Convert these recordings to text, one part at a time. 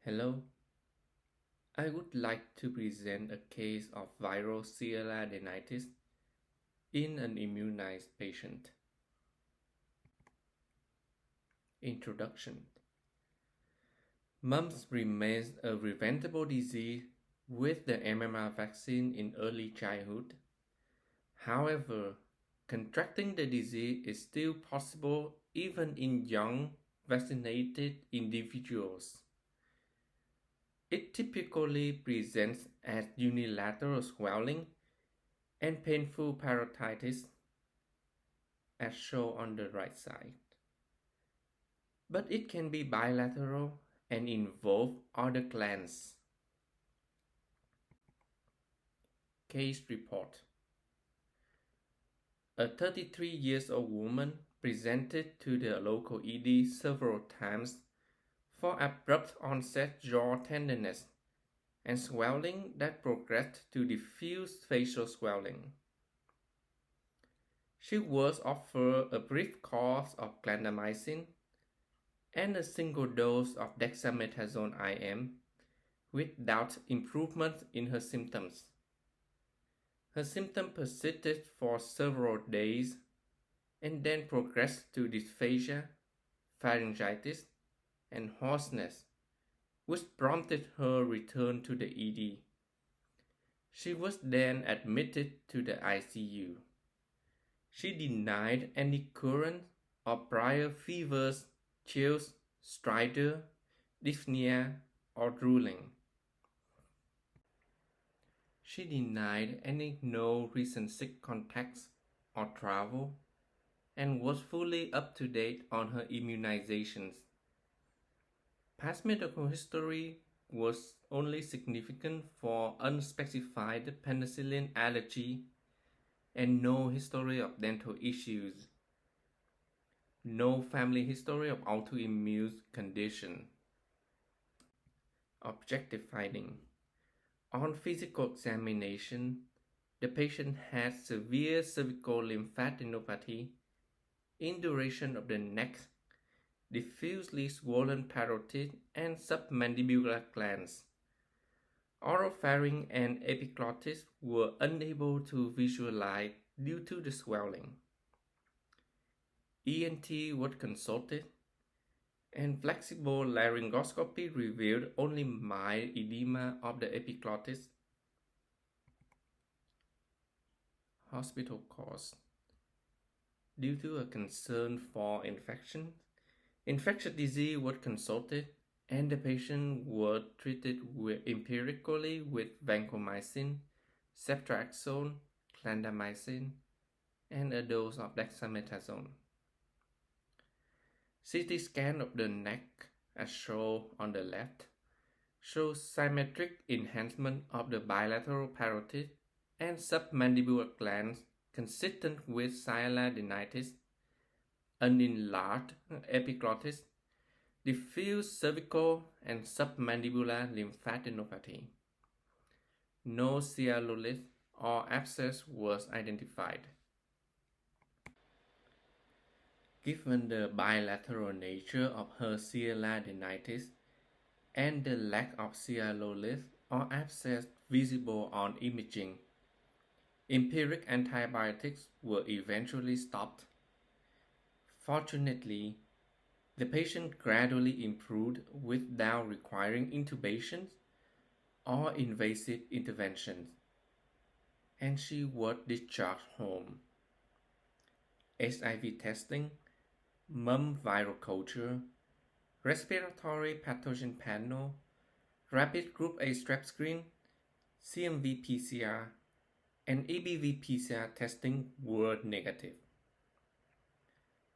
Hello, I would like to present a case of viral sialadenitis in an immunized patient. Introduction. Mumps remains a preventable disease with the MMR vaccine in early childhood. However, contracting the disease is still possible even in young vaccinated individuals. It typically presents as unilateral swelling and painful parotitis as shown on the right side. But it can be bilateral and involve other glands. Case report. A 33-year-old woman presented to the local ED several times for abrupt onset jaw tenderness and swelling that progressed to diffuse facial swelling. She was offered a brief course of clindamycin and a single dose of dexamethasone IM without improvement in her symptoms. Her symptoms persisted for several days and then progressed to dysphagia, pharyngitis, and hoarseness, which prompted her return to the ED. She was then admitted to the ICU. She denied any current or prior fevers, chills, stridor, dyspnea, or drooling. She denied any no recent sick contacts or travel and was fully up to date on her immunizations. Past medical history was only significant for unspecified penicillin allergy and no history of dental issues. No family history of autoimmune condition. Objective finding. On physical examination, the patient had severe cervical lymphadenopathy, induration of the neck, diffusely swollen parotid and submandibular glands. Oropharynx and epiglottis were unable to visualize due to the swelling. ENT was consulted, and flexible laryngoscopy revealed only mild edema of the epiglottis. Hospital course. Due to a concern for infection, infectious disease was consulted and the patient was treated empirically with vancomycin, ceftriaxone, clindamycin, and a dose of dexamethasone. CT scan of the neck, as shown on the left, shows symmetric enhancement of the bilateral parotid and submandibular glands consistent with sialadenitis, an enlarged epiglottis, diffuse cervical and submandibular lymphadenopathy. No sialolith or abscess was identified. Given the bilateral nature of her sialadenitis and the lack of sialolith or abscess visible on imaging, empiric antibiotics were eventually stopped. Fortunately, the patient gradually improved without requiring intubations or invasive interventions, and she was discharged home. HIV testing, mum viral culture, respiratory pathogen panel, rapid group A strep screen, CMV PCR, and EBV PCR testing were negative.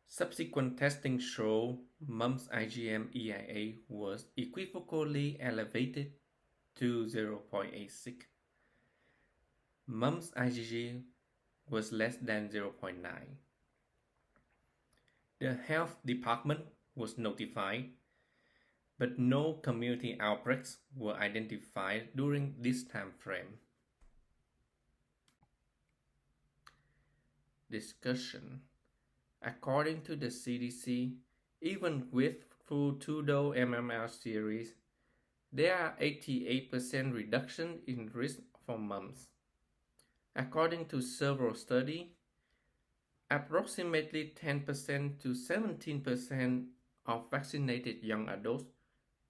Subsequent testing showed mumps IgM EIA was equivocally elevated to 0.86. Mumps IgG was less than 0.9. The health department was notified, but no community outbreaks were identified during this time frame. Discussion. According to the CDC, even with full two-dose MMR series, there are 88% reduction in risk for mumps. According to several studies, approximately 10% to 17% of vaccinated young adults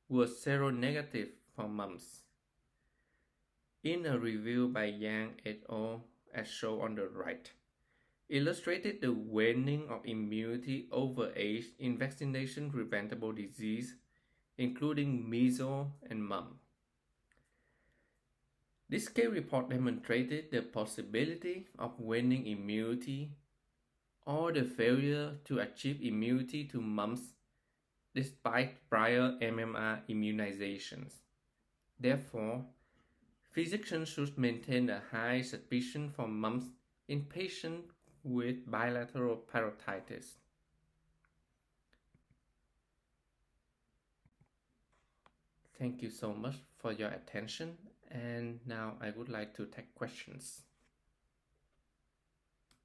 were seronegative for mumps. In a review by Yang et al., as shown on the right, illustrated the waning of immunity over age in vaccination-preventable disease, including measles and mumps. This case report demonstrated the possibility of waning immunity or the failure to achieve immunity to mumps despite prior MMR immunizations. Therefore, physicians should maintain a high suspicion for mumps in patients with bilateral parotitis. Thank you so much for your attention, and now I would like to take questions.